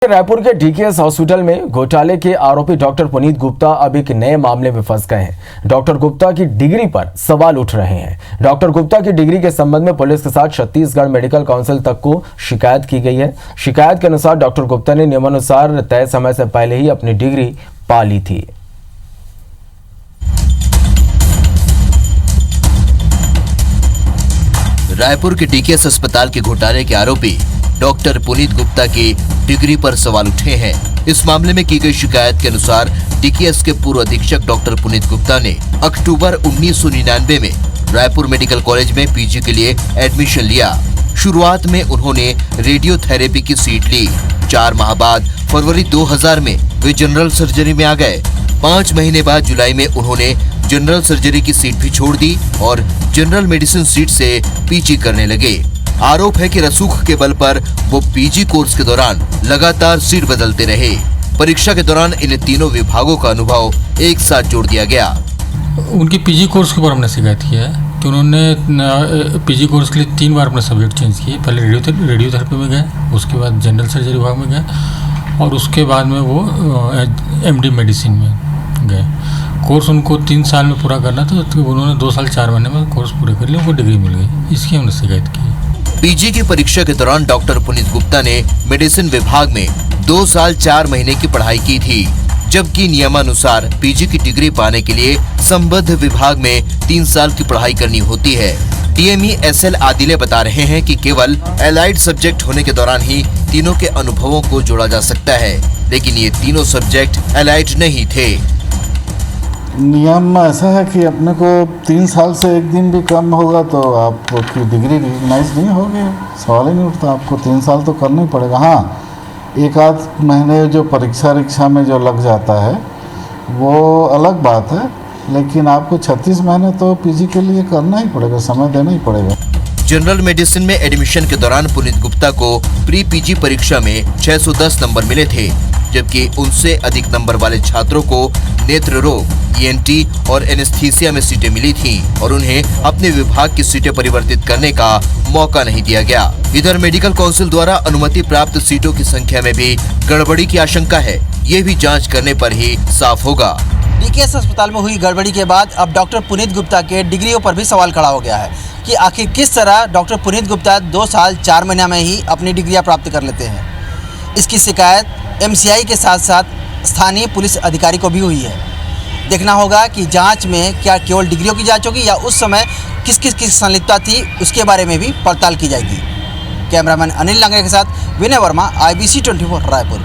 रायपुर के DKS hospital में घोटाले के आरोपी डॉक्टर पुनीत गुप्ता अब एक नए मामले में फंस गए हैं। डॉक्टर गुप्ता की डिग्री पर सवाल उठ रहे हैं। डॉक्टर गुप्ता की डिग्री के संबंध में पुलिस के साथ छत्तीसगढ़ मेडिकल काउंसिल तक को शिकायत की गई है। शिकायत के अनुसार डॉक्टर गुप्ता ने नियमानुसार तय समय से पहले ही अपनी डिग्री पा ली थी। रायपुर के डीकेएस अस्पताल के घोटाले के आरोपी डॉक्टर पुनीत गुप्ता की डिग्री पर सवाल उठे हैं। इस मामले में की गई शिकायत के अनुसार डीकेएस के पूर्व अधीक्षक डॉक्टर पुनीत गुप्ता ने अक्टूबर 1999 में रायपुर मेडिकल कॉलेज में पीजी के लिए एडमिशन लिया। शुरुआत में उन्होंने रेडियोथेरेपी की सीट ली। 4 माह बाद फरवरी 2000 में वे जनरल सर्जरी में आ गए। 5 महीने बाद जुलाई में उन्होंने जनरल सर्जरी की सीट भी छोड़ दी और जनरल मेडिसिन सीट से पीजी करने लगे। आरोप है कि रसूख के बल पर वो पीजी कोर्स के दौरान लगातार सीट बदलते रहे। परीक्षा के दौरान इन तीनों विभागों का अनुभव एक साथ जोड़ दिया गया। उनकी पीजी कोर्स के ऊपर हमने शिकायत की है कि उन्होंने पीजी कोर्स के लिए 3 बार अपने सब्जेक्ट चेंज किए। पहले रेडियोथेरेपी में गए, उसके बाद जनरल सर्जरी विभाग में गए और उसके बाद में वो एमडी मेडिसिन में गए। कोर्स उनको 3 साल में पूरा करना था, तो उन्होंने 2 साल 4 महीने में कोर्स पूरे कर लिए, उनको डिग्री मिल गई। इसकी हमने शिकायत की। पीजी की परीक्षा के दौरान डॉक्टर पुनीत गुप्ता ने मेडिसिन विभाग में 2 साल 4 महीने की पढ़ाई की थी, जबकि नियमानुसार पीजी की डिग्री पाने के लिए संबद्ध विभाग में 3 साल की पढ़ाई करनी होती है। डीएमई एसएल आदिले बता रहे हैं कि केवल एलाइड सब्जेक्ट होने के दौरान ही तीनों के अनुभवों को जोड़ा जा सकता है, लेकिन ये तीनों सब्जेक्ट एलाइड नहीं थे। नियम ऐसा है कि अपने को 3 साल से एक दिन भी कम होगा तो आपकी डिग्री रिकग्नाइज नहीं होगी। सवाल ही नहीं उठता, आपको 3 साल तो करना ही पड़ेगा। हाँ, 1-8 महीने जो परीक्षा में जो लग जाता है वो अलग बात है, लेकिन आपको 36 महीने तो पीजी के लिए करना ही पड़ेगा, समय देना ही पड़ेगा। जनरल मेडिसिन में एडमिशन के दौरान पुनीत गुप्ता को प्री पीजी परीक्षा में 610 नंबर मिले थे, जबकि उनसे अधिक नंबर वाले छात्रों को नेत्र रोग, ईएनटी और एनेस्थीसिया में सीटें मिली थीं और उन्हें अपने विभाग की सीटें परिवर्तित करने का मौका नहीं दिया गया। इधर मेडिकल काउंसिल द्वारा अनुमति प्राप्त सीटों की संख्या में भी गड़बड़ी की आशंका है। ये भी जांच करने पर ही साफ होगा। डीकेएस अस्पताल में हुई गड़बड़ी के बाद अब डॉक्टर पुनीत गुप्ता के डिग्रियों पर भी सवाल खड़ा हो गया है कि आखिर किस तरह डॉक्टर पुनीत गुप्ता 2 साल 4 महीने में ही अपनी डिग्रियां प्राप्त कर लेते हैं। इसकी शिकायत एमसीआई के साथ साथ स्थानीय पुलिस अधिकारी को भी हुई है। देखना होगा कि जांच में क्या केवल डिग्रियों की जांच होगी या उस समय किस किस की संलिप्तता थी, उसके बारे में भी पड़ताल की जाएगी। कैमरामैन अनिल लांगरे के साथ विनय वर्मा, IBC 24 रायपुर।